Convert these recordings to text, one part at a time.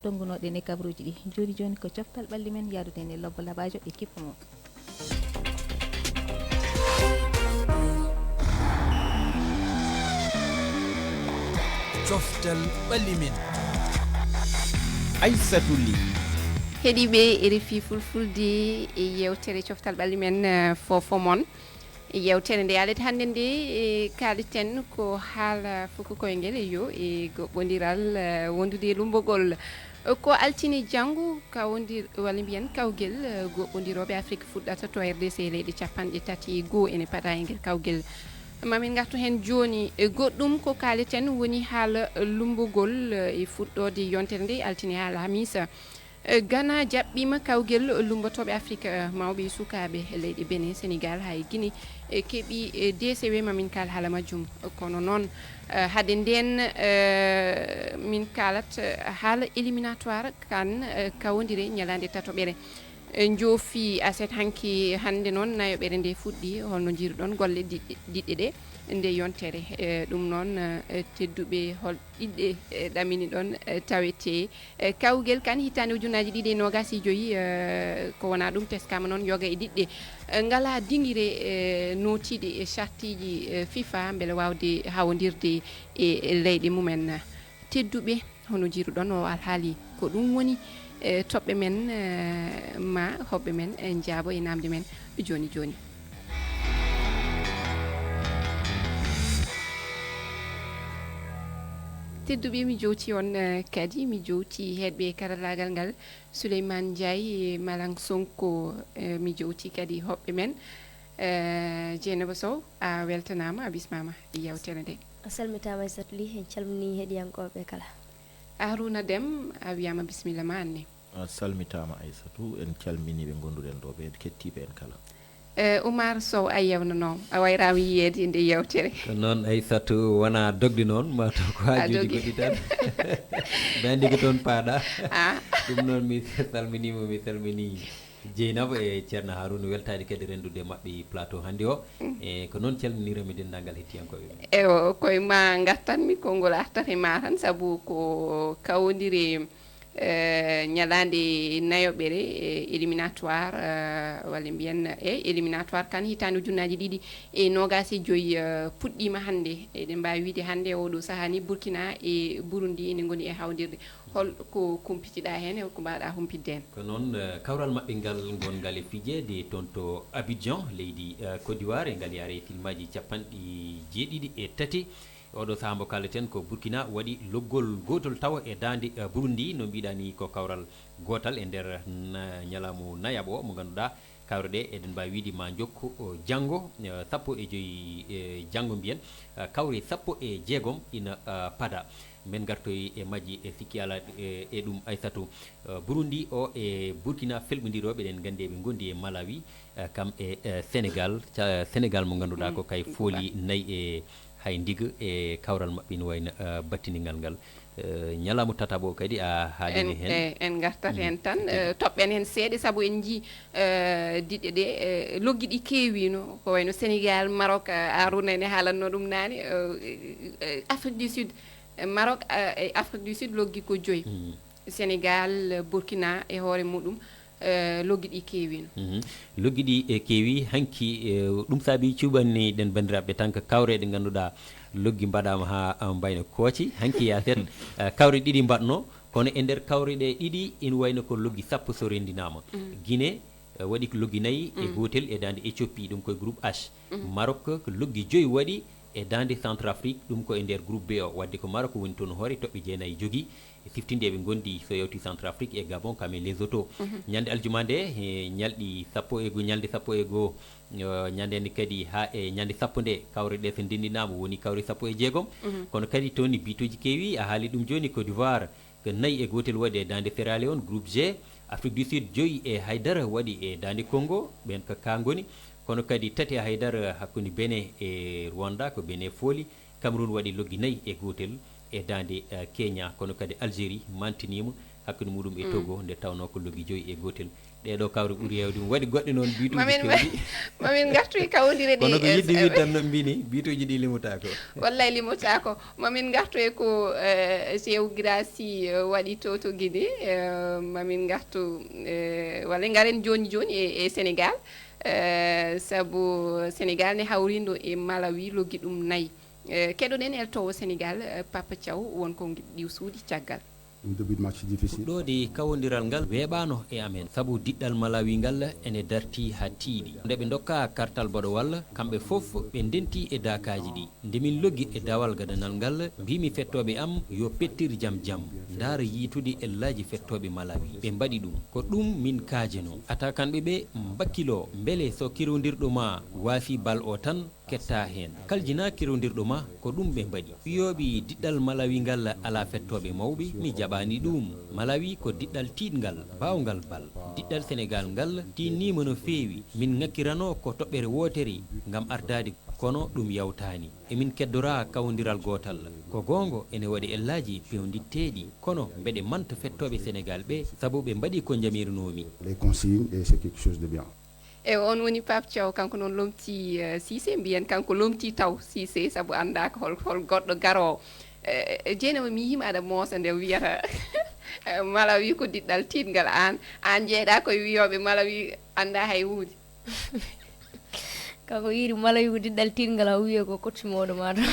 tongunoɗen e kabaruji ɗi joni joni ko coftal ɓalli men yadude e lobbo labajo e kippo mum. coftal ɓalli men Aissatou Ly heeɗiɓe RFI Fulfulde e yewtere coftal ɓalli men fofo mon yewtere nde alat hannde nde kaliten ko haala foko koyngel yo e goɓɓodiral wondude e lumbogol ko altini janggo kawondir walla mbiyen kawgel goɓɓodiroɓe Afrik fuɗɗata to RDC leyɗe 31 ene paada e nder kawgel mamin gartu hen joni goɗɗum ko kaliten woni haala lumbogol e fuɗɗode yontere nde altini haala hamisa Ghana jaɓɓima kawgel lumbotoɓe Afrique mawɓe sukaɓe leyɗe Benin Sénégal hay Guinée keeɓi DCW mamin kal haala majjum kono noon hade nden min kalat haala éliminatoire kan kawodire ñalade tatoɓere joofi aset hanki hande noon nayoɓere nde fuɗɗi holno jiruɗon golle diɗɗe ɗe nde yontere ɗum noon tedduɓe hol ɗiɗɗe ɗamini ɗon tawete kawgel kan hitande ujunaji ɗiɗi e nogas e joyyi ko wona ɗum teskama noon yoga e ɗiɗɗe ngala dinguire notiɗe e chartiji FIFA beele wawde hawodirde e leyɗe mumen tedduɓe hono jiruɗon o alhaali ko ɗum woni toɓɓe men ma hoɓɓe men jaabo e namde men joni joni tedduɓe mi jowti on kadi mi jowti heɗɓe karallagal ngal Souleymane Ndiaye Malang Sonko mi jowti kadi hoɓɓe men Jeynaba SOW a weltanama a bismama e yewtere nde a salmitama Aissatou Ly en calmini heeɗiyankoɓe kala Aruuna DEEM a wiyama bisimilla ma anne a salmitama Aissatou en calmini ɓe gonduɗen ɗo ɓe kettiɓe en kala Umaar Sow a yewnano a wayrama yiyede nde yewtere ko noon Aissatou wona dogde noon mataw ko hajuji goɗɗi tan ɓe andi ko toon paaɗa ɗum noon mi salminima mi salmini Jeynaba e ceerno Harouna weltade kadi rendude mabɓe plateau hannde o e ko noon calminirami dendagal hettiyankoɓe ɓe ewo koye ma gartanmi konngol artata e ma tan saabu ko kawodire ñalande nayoɓere éliminatoire walla mbiyen éliminatoire kan hitande ujunnaji ɗiɗi e nogas e joyyi puɗɗima hannde eɗen mbawi wiide hannde oɗo saaha ni Burkina e Burundi ene goni e hawdirde holko kumpitiɗa hen e holko mbawɗa humpidde hen ko noon kawral mabɓe ngal gongal e fijede toon to Abidjan leydi Côte d'Ivoire e ngal yaare filmaji 73 oɗo saaha mo kaleten ko Burkina waɗi loggol gotol tawa e dande Burundi no mbiɗa ni ko kawral gotal e nder ñalamu nayaɓo mo ganduɗa kawre ɗe eɗen mbawi wiide ma jokko janggo 15 janggo mbiyen kawre 16 ina paada men gartoy e majji e sikki ala e ɗum Aissatou Burundi o e Burkina felɓodiroɓe eɗen gandi ɓe gondi e Malawi kam e Sénégal mo ganduɗa ko kay fooli nayyi e hay ndiga e kawral mabɓe ne wayno battinigal ngal ñalamu tataɓo kadi a haalini hen en gartat hen tan toɓɓen hen seeɗa saabu en jii diɗɗe ɗe loggi ɗi keewino ko wayno Sénégal Maroc Arouna ene haalanno ɗum nane Afrique du Sud Maroc e Afrique du Sud loggi ko 5 Sénégal Burkina e hoore muɗum loggi ɗi keewino loggi ɗi e keewi hanki ɗum saabi cuɓanni ɗen bandiraɓe tan ko kawre ɗe ganduɗa loggi mbaɗama ha mbayno kooci hanki ya seeɗa kawre ɗiɗi mbaɗno kono e nder kawre ɗe ɗiɗi ina wayno ko loggi sappo so rendinama Guinée waɗi ko loggi 4 e gotel e dande Éthiopie ɗum koye groupe H Maroc ko loggi 5 waɗi e dande Centrafrique ɗum ko e nder groupe B o wadde ko Maroc woni toon hoore toɓɓe 9 jogui siftinde ɓe gondi so yewti Centrafrique e Gabon kam e Lesotho ñande aljuma nde ñalɗi ñalde sappo e goho ñandede kadi ha e ñande sappo nde kawre ɗe so ndendinama woni kawre 16 kono kadi toni bitoji keewi a haali ɗum joni Côte d'Ivoire ko 4 e gotel waɗi e dande Sierra Leone groupe G Afrique du Sud 5 e haydara waɗi e dande Congo ɓen ko ka goni kono kadi 3 e haydara hakkude Benin e Rwanda ko Benin fooli Cameroun waɗi loggi 4 e gotel e dande Kenya kono kadi Algérie mantinima hakkude muɗum e Togo nde tawno ko loggi 5 e gotel ɗeɗo kawre ɓuuri yewde waɗi goɗɗe noon bituji mamin gartu e kawondire ɗi kono ko yidde wi tan no mbini bituji ɗi limotako wallay limotako mamin gartu e ko géographie waɗi to Guinée mamin gartu walla garen joni e Sénégal sabu Sénégal ne hawrindo e Malawi loggi ɗum 4 keɗoɗen eltowo Sénégal Papa Thiaw wonko ɗiw suudi caggal un début de match difficile. Fuɗɗoode kawondiral ngal weeɓano e amen sabu diɗɗal Malawi ngal ene darti ha tiiɗi nde ɓe dokka kartal baɗowal kamɓe fof ɓe ndenti e dakaji ɗi nde min loggi e dawal gadanal ngal mbimi fettoɓe am yo pettir jam ndaara yiitude ellaji fettoɓe Malawi ɓe mbaɗi ɗum ko ɗum min kaajeno atakanɓe ɓe mbakkilo beele so kirodirɗo ma waafi bal o tan ketta hen kaljina kirodirɗo ma ko ɗum ɓe mbaɗi wiyoɓe diɗɗal Malawi ngal ala fettoɓe mawɓe mi jaɓani ɗum Malawi ko diɗɗal tiɗgal bawgal bal diɗɗal Sénégal ngal tinnima no feewi min ŋakkirano ko toɓɓere wotere gam ardade kono ɗum yawtani emin keddora kawodiral gotal ko gongo ene waɗi ellaji pewditteɗi kono mbeɗe manta fettoɓe Sénégal ɓe saabu ɓe mbaɗi ko jamirnomi Les consignes et c'est quelque chose de bien. e on woni Pape Thiaw kanko noon lomti Cissé mbiyen kanko lomti taw Cissé saabu andaka hol goɗɗo garowo Jeynaba mi yima aɗa moosa nde wiyata Malawi ko diɗɗal tiɗgal an jeeɗa koye wiyoɓe Malawi anda hay hunde kanko wiiri Malawi ko diɗɗal tiɗgal ha wiye ko coach moɗo maɗo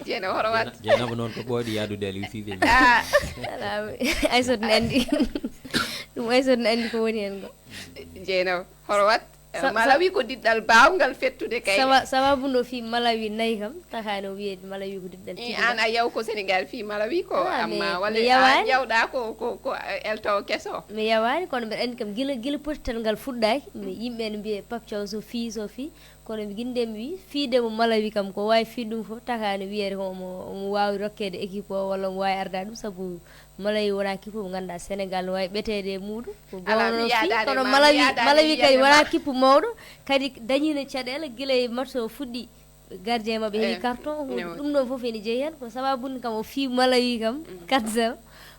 Jeynaba hoto wat Jeynaba noon ko ɓooɗi yadude Aliou Cissé ala Aissat ne andi ɗum Aissat ne andi ko woni hen ko Jeynaba hoto wat Malawi ko diɗɗal bawgal fettude kay sababu no fi Malawi 4 kam takano wiyeede Malawi ko diɗɗal tiɗgal an a yaw ko Sénégal fi Malawi ko amma walla an yawɗa ko eltawo kesso mi yawani kono mbeɗa andi kam gila potital ngal fuɗɗaki yimɓe ne mbiye Pape Thiaw so fi kono mi guinde mi wi fiidemo Malawi kam ko wawi fiide ɗum fof takano wiyeede ko omo wawi rokkede équipe o walla omo wawi arda ɗum saabu Malawi wona kippu mo ganduɗa Sénégal no wawi ɓetede e muɗum ko gono fi kono Malawi kadi wona kippu mawɗo kadi dañino caɗele guila e match o fuɗɗi gardien mabɓe heeɓi carton ɗum ɗon foof ene jeeyi hen ko sababude kam o fi Malawi kam 4-0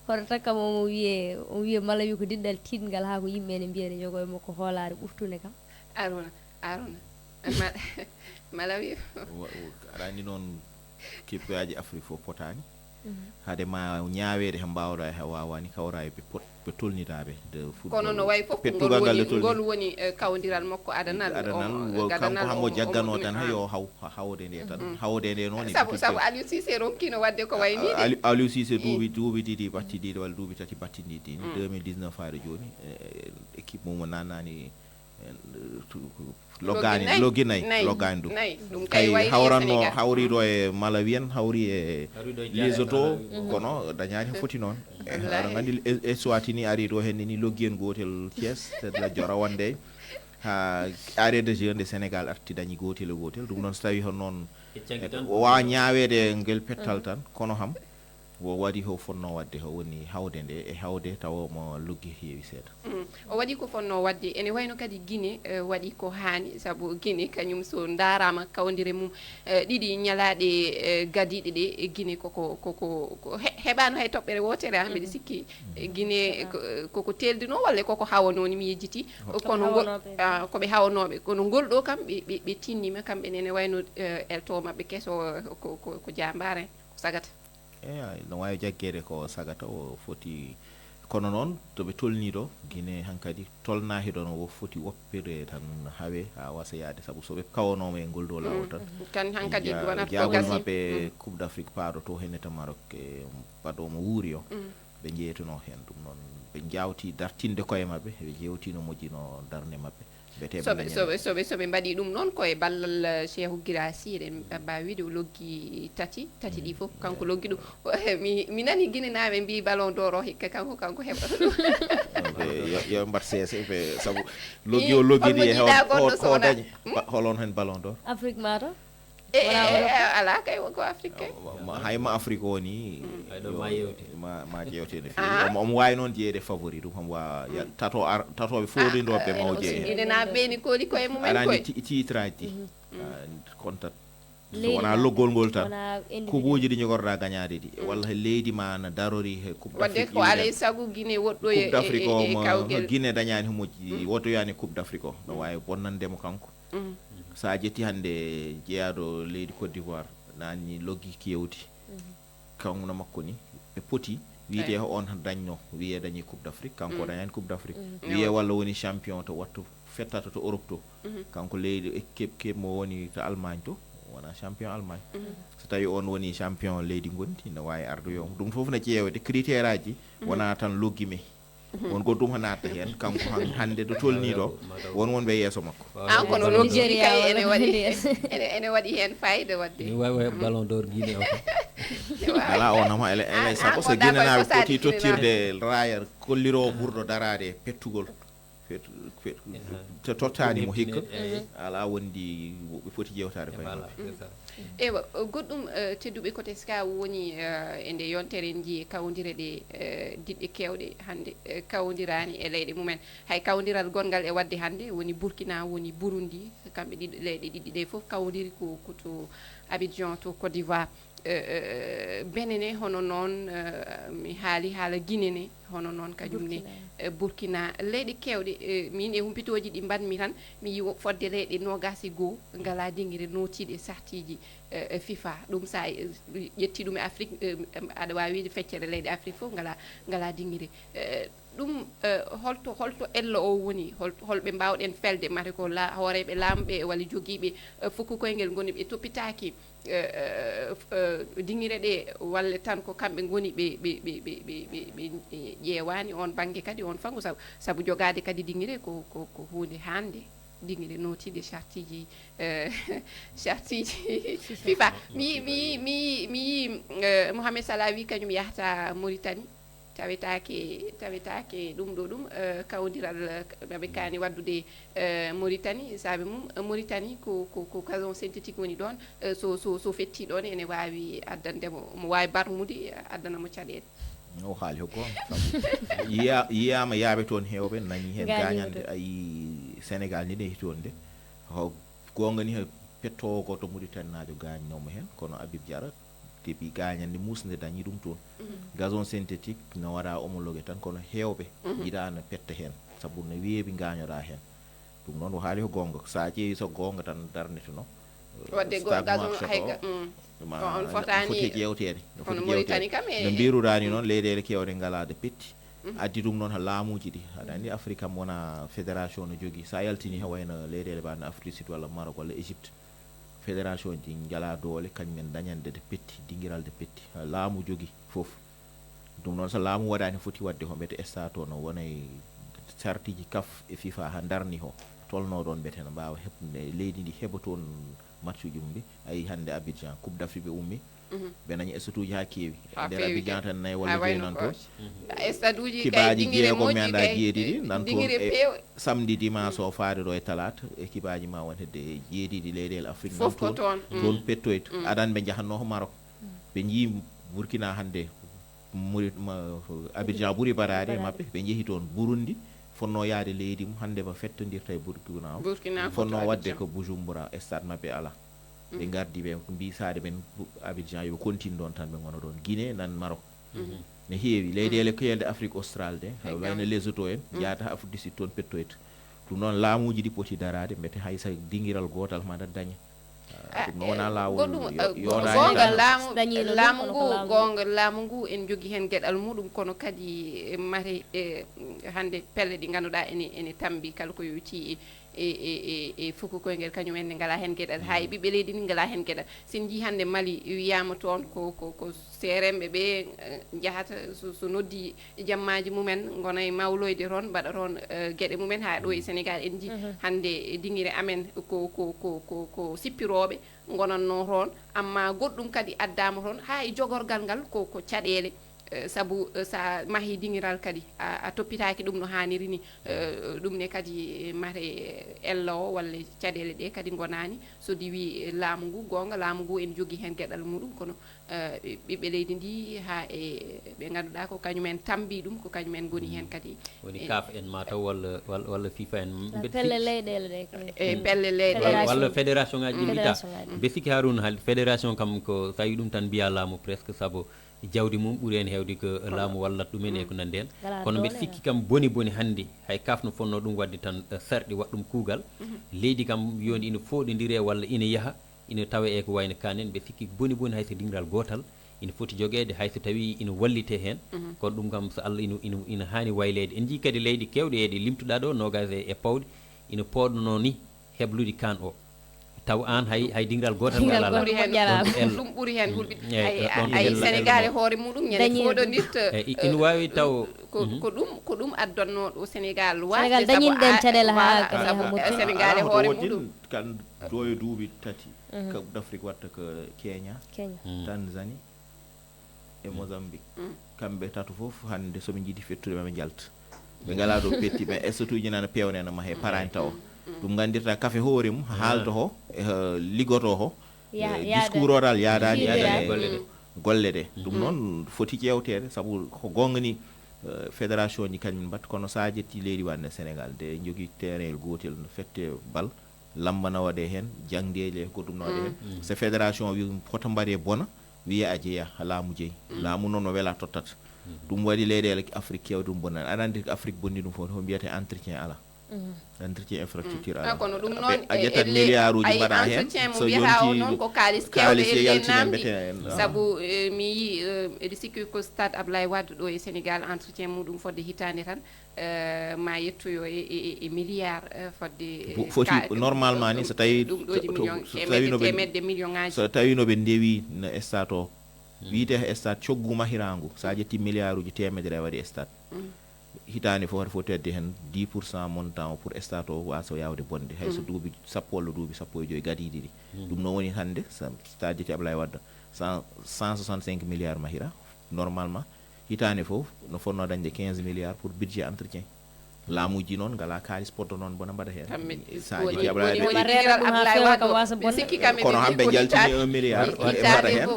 hoto takkam omo wiye Malawi ko diɗɗal tiɗgal ha ko yimɓe ne mbiya ne jogo e makko hoolare ɓuftune kam Aruuna Malawi aɗa andi noon kippeaji Afrique fof potani hade ma ñaawede he mbawɗa he wawani kawra ɓe tolnitaɓe de football kono no way fof ngol woni kawdiral makko adanal kanko hamo jaggano tan ha yo hawde nde tan hawde nde noon sabu Aliou Cissé ronkino wadde ko waynide Aliou Cissé duuɓi ɗiɗi battidiɗe walla duuɓi tati battidiɗi 2019 faade joni équipe mum nannani loggani ɗum kay hawriɗo e Malawi en hawri e Lesotho kono dañani he foti noon aɗa gandi Eswatini ari ɗo henne ni loggi en gotel Thiès la jora wonde ha arrêt de jeu nde Sénégal arti dañi gotel ɗum noon so tawi hon noon wawa ñaawede ngel pettal tan kono ham wo waɗi ho fonno wadde ho woni hawde nde e hawde tawa mo luggi heewi seeɗa o waɗi ko fonno wadde ene wayno kadi Guinée waɗi ko haani sabu Guinée kañum so daarama kawdire mum ɗiɗi ñalaaɗe gadiɗe ɗe e Guinée koko heɓano hay toɓɓere wotere ha mbiɗa sikki Guinée koko teldino walla koko hawanoni mi yejjiti kono koɓe hawanoɓe kono ngol ɗo kam ɓe tinnima kamɓe nene wayno elto mabɓe kesso ko jambare ko sagata no wawi jaggede ko sagata o foti kono noon to ɓe tolni ɗo Guinée hankadi tolnaki ɗo no foti woppirde tan hawe ha wasa yaade saabu soɓe kawanoma e ngol ɗo lawol tan hankadi jagol mabɓe coupe d'Afrique paaɗo to henneta Maroc e baɗomo wuuri o ɓe jeeytuno hen ɗum noon ɓe jawti dartinde koye mabɓe ɓe jewtino moƴƴino darde mabɓe soɓe mbaɗi ɗum noon koye ballal Cheikhou Guirassy eɗen mbawi wiide o loggi tati ɗi fof kanko loggi ɗum mi nani Guinée naaɓe mbi ballon d'or o hikka kanko heɓata ɗum yo mbat seese ɓe saabu loggi o loggiɗi e o dañi holon hen ballon d'or Afrique mato ala kay ko Afrique kay hayma Afrique woni ma jewtede feewi omo wawi noon jeeyede favori ɗum ham wa tatoɓe foɗindoɓe maw jeeye ina ɓeeni kooli koye mumen aɗa andi titre aji ɗi comptat so wona loggol ngol tan kubuji ɗi jogorɗa gañade ɗi walla leydi ma na darori he coupe wadde ko alay sagu Guinée woɗɗo coupe d'Afrique o Guinée dañani homoji wotoyani coupe d'Afrique o no wawi bonnandemo kanko sa jetti hande jeeyaɗo leydi Côte d'Ivoire nani loggi kewti kawno makko ni ɓe poti wiide on dañno wiye dañi coupe d'Afrique kanko dañani coupe d'Afrique wiye walla woni champion to wattu fettata to Europe to kanko leydi keb mo woni to Allemagne to wona champion Allemagne so tawi on woni champion leydi gondi no wawi ardoyo ɗum fof no ƴeewde critère aji wona tan loggime won goddum ho natta hen kanko hande do tolni ɗo won wonɓe yeeso makko an kono loggiji kay ene waɗi hen fayida wadde wawi ballon d'or Guinée o ala onama elay sago so guinenaɓe poti tottirde rayar kolliro ɓurɗo darade pettugol tottani mo hikka ala wondi ɓe poti jewtade koye ewa goɗɗum tedduɓe côté ska woni e nde yontere en jii kawodire ɗe diɗɗe kewɗe hande kawodirani e leyɗe mumen hay kawodiral gongal e wadde hande woni Burkina woni Burundi kamɓe ɗiɗo leyɗe ɗiɗi ɗe foof kawodiri ko to Abidjan to Côte d'Ivoire benene hono noon mi haali haala Guinée ne hono noon kañumne Burkina leyɗe kewɗe min e humpitoji ɗi mbanmi tan mi yi fodde leyɗe nogasi goo ngala dinguire notiɗe sartiji FIFA ɗum sa ƴetti ɗum e Afrique aɗa wawi wiide feccere leyɗe Afrique fof ngala dinguire ɗum holto ello o woni holɓe mbawɗen felde mate ko hooreɓe laamuɓe walla joguiɓe fukku koyngel goni ɓe toppitaki dinguire ɗe walla tan ko kamɓe goni ɓe ƴeewani on banggue kadi on fango saabu jogade kadi dinguire ko hunde hande dinguire notiɗe chartiji FIFA mi yi Mohamed Salah wi kañum yahata Mauritanie tawetake ɗum ɗo ɗum kawodiral ɓe kani waddude Mauritanie saabi mum Mauritanie ko gazon synthétique woni ɗon so fetti ɗon ene wawi addandemo mo wawi barmude addanamo caɗele o haali ko sabu yiyama yaaɓe toon hewɓe nani hen gañande ayi Sénégal ni ɗe hitonde gonga ni pettowo goto Mauritanie najo gañnomo hen kono Habib Diarra debi gañande musde dañi ɗum toon gazon synthétique no waɗa homologué tan kono hewɓe yiɗano petta hen saabu no weeɓi gañoɗa hen ɗum noon o haali ko gonga sa ƴeewi so gonga tan darneteno wadde gazon hayga on fotani ƴewtede kono Mauritanie kam no mbiruɗani noon leyɗele kewɗe ngalade petti addi ɗum noon ha laamuji ɗi aɗa andi Afrique kam wona fédération no jogui sa yaltini ha wayno leyɗele bano Afrique sud walla Maroc walla Égypte fédération ji jala doole kañumen dañande de petti dinguiral de petti laamu jogui foof ɗum noon so laamu waɗani foti wadde ho mbete esta to no wonay sartiji CAF e FIFA ha darni ho tolno ɗon mbete no mbawa heɓde leydi ndi heɓa toon match uji mum ɗi ayi hande Abidjan coupe d'Afrique ɓe ummi ɓe dañi stade uji ha keewi nder Abidjan tan nayyi walla joyi nan toon stade uji kibaji jeego mi anda jeeɗiɗi nan toon e samedi dimanche o faade ɗo e talata équipe aji ma won hedde jeeɗiɗi leyɗele Afrique nan toon pettoyto aɗan ɓe jahanno ho Maroc ɓe jii Burkina hande Abidjan ɓuuri barade mabɓe ɓe jeehi toon Burundi fonno yaade leydi mum hande ba fettodirta e Burkina fonno wadde ko Bujumbura stade mabɓe ala ɓe gardi ɓe mbisade ɓen Abidjan yoɓe continue ɗon tan ɓe gona ɗon Guinée nan Maroc ne heewi leyɗele keyelde Afrique austral de wayno Lesotho en jaata Afrique du Sud toon pettoyta ɗum noon laamuji ɗi poti darade mbete haysa dinguiral gotal maɗa daña ɗum no wona lawol laamu ngu en jogui hen gueɗal muɗum kono kadi mate hande pelle ɗi ganduɗa ene tambi kala ko yowiti e fukku koyngel kañum en ne ngala hen gueɗal hay ɓiɓɓe leydi ni ngala hen gueɗal sen jii hande Mali wiyama toon ko seremɓe ɓe jahata so noddi jammaji mumen gona e mawloyde toon mbaɗa toon gueɗe mumen ha ɗo e Sénégal en jii hande dinguire amen ko sippiroɓe gonanno toon amma goɗɗum kadi addama toon ha e jogorgal ngal ko caɗele sabu sa mahi dingiral kadi a toppitaaki ɗum no haaniri ni ɗum ne kadi mate ello walla caɗele ɗe kadi gonani so diwi laamu ngu gonga laamu ngu en jogui hen gueɗal muɗum kono ɓiɓɓe leydi ndi ha e ɓe ganduɗa ko kañumen tambi ɗum ko kañumen goni hen kadi woni kaf en mataw walla fifa en pelle leyɗele ɗe e pelle leyɗele walla fédération ngaji ɗi mbita mbe sikki Harouna haali fédération kam ko sa wi ɗum tan mbiya laamu presque saabu jawdi mum ɓuuri en hewde ko laamu wallat ɗumen e ko nandi hen kono mbeɗa sikki kam boni hannde hay kaf no fonno ɗum wadde tan sarɗi waɗ ɗum kuugal leydi kam yoni ina fooɗodire walla ina yaaha ina tawa e ko wayno kanen mbeɗa sikki boni hayso dingiral gotal ina foti joguede hayso tawi ina wallite hen kono ɗum kam so Allah ina hani waylede en jii kadi leydi kewɗe e ɗi limtuɗa ɗo nogas e pawɗe ina poɗno ni heblude kan o taw an hay dingiral gotal ɗum ɓuuri hen hulɓe ay Sénégal e hoore muɗum ñande foɗodirta ina wawi taw ko ɗum addonno ɗo Sénégal Sénégal dañinɗen caɗele ha Sénégal e hoore muɗum kan ɗo e duuɓi tati ko d'Afrique watta ko Kenya Tanzanie e Mozambique kamɓe tatu fof hande soɓe jiiɗi fettude maɓe jalta ɓe ngala ɗo petti ɓe estotuji nana pewnena ma he parani taw ɗum gandirta café hoore mum haalto ho liggoto ho discours oral yaadani golle ɗe ɗum noon foti ƴewtede saabu ko gonga ni fédération ji kañum mbatta kono sa jetti leydi wanne Sénégal de jogui terrain gotel no fette bal lamba na waɗe hen jangdeje ko ɗum no waɗe hen so fédération wi hoto mbaɗe bona wiya a jeeya laamu jeeyi laamu noon no wela tottata ɗum waɗi leyɗele Afrique kewɗe ɗum bonnani aɗa andi Afrique bonni ɗum fof ko mbiyate entretien ala entretien infrastructure ala kono ɗum noon a ƴettat milliard uji mbaɗa hen so yonti noon ko kalis kewɗe e namdi saabu mi yi eɗi sikki ko stade Ablaye Wade ɗo e Sénégal entretien muɗum fodde hitande tan ma yettoyo e milliard fodde foti normalement ni so tawi temedde million ngaji so tawi no ɓe ndewi no stade o wiite stade coggu mahirangu sa jetti milliard uji temedere waɗi stade hitande fof foti tedde hen 10% montant o pour stade o waso yawde bonde hayso duuɓi sappo walla duuɓi sappo e joyi gadiɗi ɗi ɗum noon woni hande stade jetti Ablaye Wade 165 milliards mahira normalement hitande fof no fonno dañde 15 milliards pour budget entretien laamuji noon ngala kalis poddo noon bona mbaɗa hen sa jetti Ablaye kono hamɓe jaltini 1 milliard e mbaɗa hen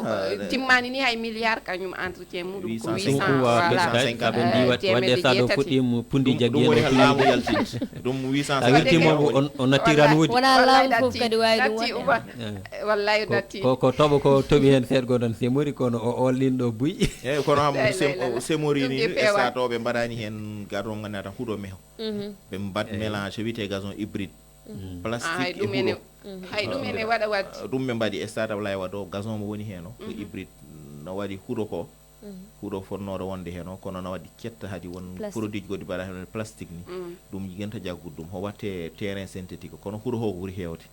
timmani ni hay milliard kañum entretien muɗum ko 850 wadde stade o fuɗɗima pundi jaggi ɗum woni laamu yaltinde ɗum 850 a wirtimomo o nattiran woodi wona laamu fof kadi wawi ɗum wallahi natti ko toɓo ko toɓi hen seeɗa goɗon semori kono o ollinɗo buy eyyi kono ham semori ni stade o ɓe mbaɗani hen gadon gandata huuɗo meho ɓe mbat mélange wiyete gazon hybride plastique hay ɗum ene waɗa wadde ɗum ɓe mbaɗi stade Ablaye Wade o gazon mo woni hen o ko hybride no waɗi huuɗo ko huuɗo fonnoɗo wonde hen o kono no waɗi ketta hadi won produit goɗɗi mbaɗa hen plastique ni ɗum jiganta jaggude ɗum ho watte terrain synthétique kono huuɗo ho ko ɓuuri hewde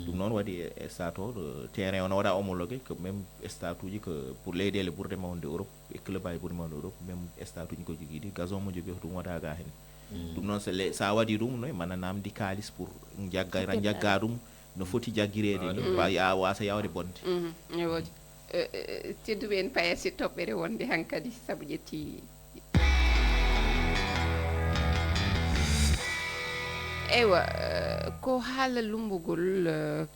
ɗum noon waɗi stade o terrain o no waɗa homologué que même stade uji que pour leyɗele ɓurde mawde Europe e club aji ɓuuri mawde Europe même stade uji ko joguiɗi gazon mo jogui ɗum waɗa ga hen ɗum noon sa waɗi ɗum noy mana namdi kalis pour jagga ɗum no foti jaggirede ni wasa yawde bonde ne woodi tedduɓe en payasi toɓɓere wonde hankadi saabu ƴetti eywa ko haala lumbugol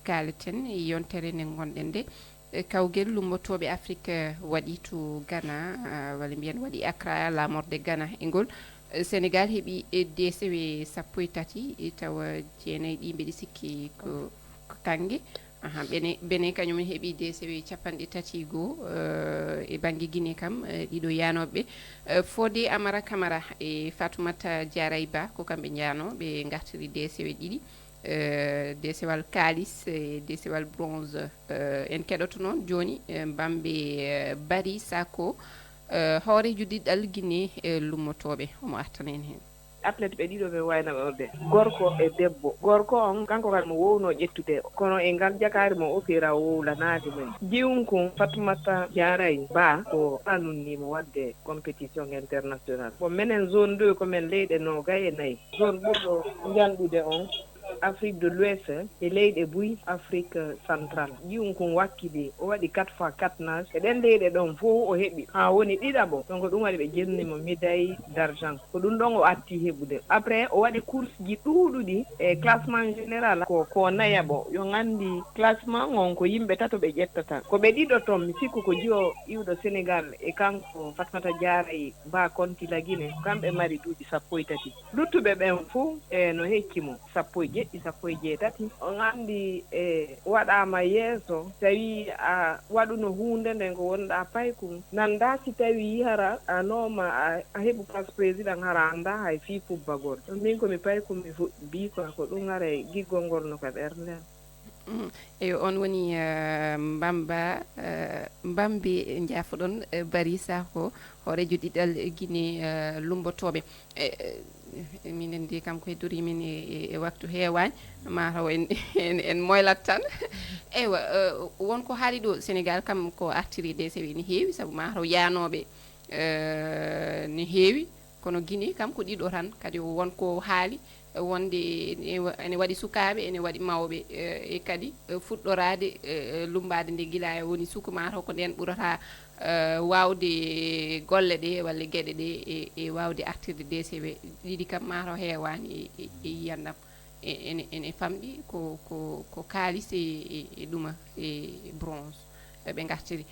kaleten yontere nde gonɗen nde kawguel lumbotoɓe Afrique waɗi to Ghana walla mbiyen waɗi Accra lamorde Ghana e ngol Sénégal heeɓi DCW 13 tawa jeenayyi ɗi mbeɗi sikki ko kangue bene kañumen heeɓi DCW 31 e banggue Guinée kam ɗiɗo yanoɓe Fodé Amara Camara e Fatoumata Diaray Ba ko kamɓe janoɓe gartiri DCW ɗiɗi DCWal kalis e DCWal bronze en keɗoto noon joni bamɓe Bari Sako hoorejo diɗɗal Guinée lummotoɓe omo artana en hen athlète ɓe ɗiɗo ɓe waynaɓorde gorko e debbo gorko on kanko kadi mo wowno ƴettude kono e ngal jakari mo opira wowlanade men jiwnkon Fatoumata Diaray Ba ko annunnimo wadde compétition international bon minen zone 2 komin leyɗe 24 zone ɓurɗo janɗude on Afrique de l'Ouest e leyɗe buy Afrique centrale ƴiwum kon wakkide o waɗi 4x4 nage e ɗen leyɗe ɗon fof o heɓi ha woni ɗiɗaɓo donc ɗum waɗi ɓe jennimo médaille d'argent ko ɗum ɗon o atti heɓude après o waɗi course ji ɗuuɗuɗi e classement général ko nayaɓo yo gandi classement on ko yimɓe tato ɓe ƴettata ko ɓe ɗiɗo toon mi sikku ko jiyo iwɗo Sénégal e kanko Fatmata Diarry Ba Konti Lagine kamɓe mari duuɓi 13 luttuɓe ɓen fof e no heccimo 17 17 o gandi e waɗama yeeso tawi a waɗuno hunde nden ko wonɗa paykum nanda si tawi yihara a nooma a heɓu place président hara anda hay fi fubbagol min komi paykum mi fuɗɗi ko ɗum ara giggol ngol no ka ɓernden eyo on woni mbambe jaafoɗon Bari Sakho hoorejo ɗiɗal Guinée lumbotoɓe minen ndi kam koye duri min e waktu heewani mataw en moylat tan eywa wonko haali ɗo Sénégal kam ko artiri de sewi ne heewi saabu mataw yanoɓe ne heewi kono Guinée kam ko ɗiɗo tan kadi wonko haali wonde ene waɗi sukaɓe ene waɗi mawɓe e kadi fuɗɗorade lumbade nde gila e woni suku mataw ko nden ɓurata wawde golle ɗe walla gueɗe ɗe e wawde artirde DCV ɗiɗi kam mataw heewani e yiyandam ene famɗi ko kalis e ɗuma e bronze ɓe gartiri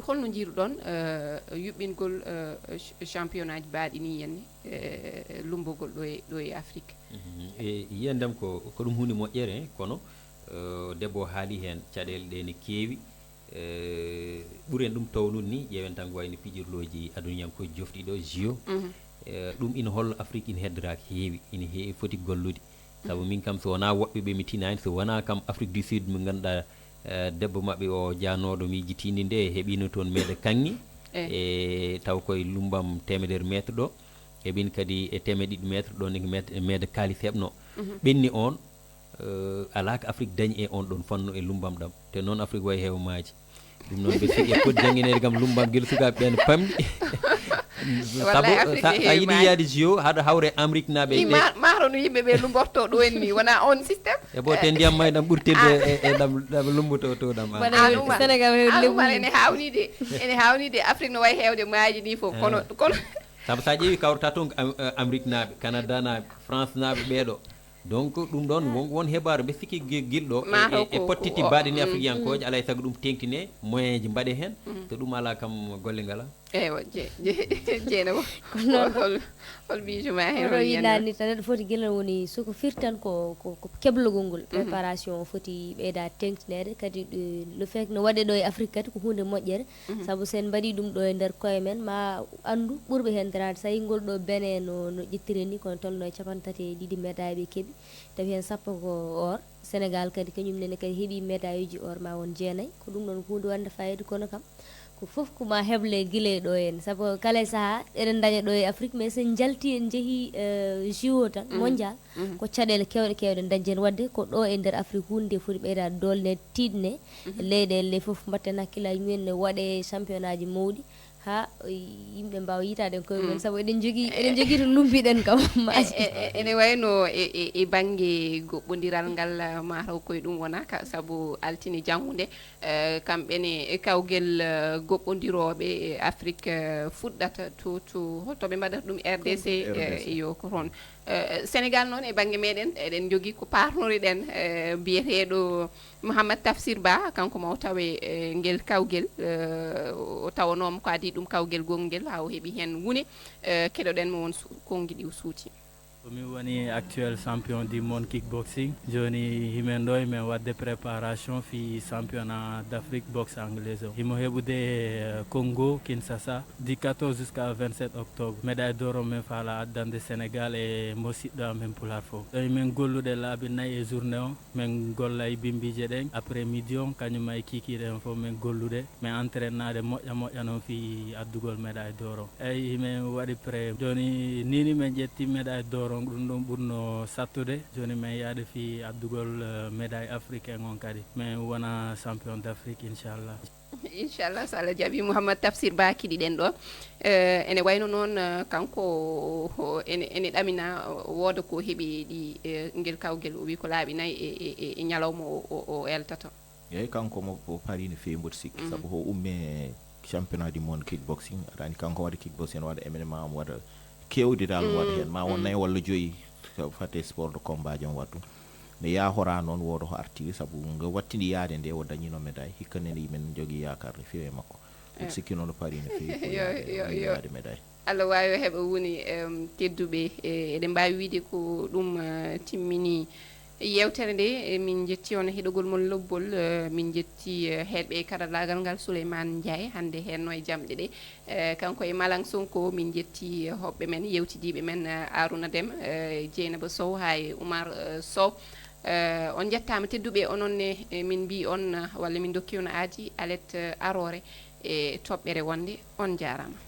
holno jiiruɗon yuɓɓingol championnat ji mbaɗi ni henne lumbogol ɗo e Afrique e yiyandam ko ɗum hunde moƴƴere kono debbo haali hen caɗele ɗe ne keewi ɓuuren ɗum tawnun ni ƴeewen tan ko wayno pijirloji aduniyankoye jofɗiɗo JO ɗum ina holla Afrique ina heddoraki heewi ina heewi foti gollude saabu min kam so wona woɓɓeɓe mi tinani so wona kam Afrique du Sud mo ganduɗa debbo mabɓe o janoɗo miiji tindi nde heeɓino toon meeɗa kanŋi e taw koye lumbam 100 métre ɗo heeɓin kadi e 100 métre ɗo neke meeɗa kalis heɓno ɓenni on ala ko Afrique dañi e on ɗon fanno e lumbam ɗam te noon Afrique wayi heewmaji ɗum noon ɓe sigi e poti jangguinede kam lumbam guila sukaɓe ɓen pamɗi saabu a yiiɗi yaade JO haɗa hawre Amérique naɓe maro no yimɓeɓe lumborto ɗo en ni wona on systéme e bo te ndiyam may ɗam ɓurtirde e ɗam lumbuto to ɗam Sénégal ene hawnide Afrique no wayi hewde maaji ni fof kono saabu sa ƴeewi kawrata toon Amérique naɓe Canada naɓe France naɓe ɓeeɗo donc ɗum ɗon won heɓare ɓe sikki guilɗo e pottiti mbaɗeni africayankoje alay saago ɗum tengtine moyen ji mbaɗe hen so ɗum ala kam golle ngala eywa Jeynaba hol miijoma hen oɗo yinani tan neɗɗo foti guila woni soko firtan ko keblugol ngol préparation foti ɓeyda tengtinede kadi le fait no waɗe ɗo e Afrique kadi ko hunde moƴƴere saabu sen mbaɗi ɗum ɗo e nder koye men ma andu ɓurɓe hen darade so yi ngol ɗo bene no ƴettiri ni kono tolno e 32 médaille ɓe keeɓi tawi hen 10 ko or Sénégal kadi kañum nene kadi heeɓi médaille uji or ma won 9 ko ɗum ɗon hunde wande fayida kono kam ko fof ko ma heble guile ɗo en saabu kala saaha eɗen daña ɗo e Afrique mais sen jalti en jeehi JO tan mondial ko caɗele kewɗe dañjen wadde ko ɗo e nder Afrique hunde foti ɓeydade dolne tidne leyɗele fof mbatten hakkillaji mumen ne waɗe championnat ji mawɗi ha yimɓe mbawa yitade koye men saabu eɗen jogui to lumbiɗen kam ene wayno e banggue goɓɓodiral ngal mataw koye ɗum wona saabu altine janggude kamɓene kawguel goɓɓodiroɓe Afrique fuɗɗata to holtoɓe mbaɗata ɗum RDC yo ko toon Sénégal noon e banggue meɗen eɗen jogui ko parnoriɗen biyeteɗo Mouhammad Tafsir Ba kanko maw tawe ngel kawguel o tawanoma ko adi ɗum kawguel gongel ha o heeɓi hen wune keɗoɗen mo won kongi ɗi suuti mi woni actuel champion du monde kickboxing joni himen ɗo min wadde préparation fi championnat d'Afrique boxe anglaise o himo heɓude Congo Kinshasa du 14 jusqu'à 27 octobre médaille d'or min faala addande Sénégal e mosiɗɗo amen Pular fof ɗo min gollude laabi 4 e journée o min gollay bimbije ɗen après midi on kañum e kikiɗe en fof min gollude min entraînade moƴƴa noon fi addugol médaille d'or o eyyi min waɗi pré joni nini min ƴetti médaille d'or koron ɗum ɗon ɓurno sattude joni min yaade fi addugol médaille africain on kadi min wona champion d'Afrique inchallah. Inchallah so Allah jaaɓi Mouhammad Tafsir Ba kiɗiɗen ɗo ene wayno noon kanko ene ɗamina wooda ko heeɓi ɗi ngel kawgel o wi ko laaɓi nayyi e ñalawma o eltato. eyyi kanko mo paari no fewi mboɗo sikki saabu ho umme championnat du monde kickboxing aɗa andi kanko waɗa kickboxing waɗa MMA mo waɗa kewde dal mo waɗa hen ma won nayyi walla joyyi fate sport de combat jom waɗɗum mais yahora noon wooda ho artiri saabu ngo wattidi yaade nde o dañino médaille hikka nene yimen jogui yakar no fewi e makko mboɗo sikki noon o paari no fewi yaade médaille. Allah wawi heɓa woni tedduɓe eɗen mbawi wiide ko ɗum timmini yewtere nde min jetti on heɗogol mon lobbol min jetti heɗɓe karallagal ngal Souleymane Ndiaye hande henno e jamɗe ɗe kanko e Malang Sonko min jetti hoɓɓe men yewtidiɓe men Aruuna DEEM Jeynaba SOW ha e Umaar Sow on jettama tedduɓe ononne min mbi on walla min dokki on aadi alat arore e toɓɓere wonde on jarama.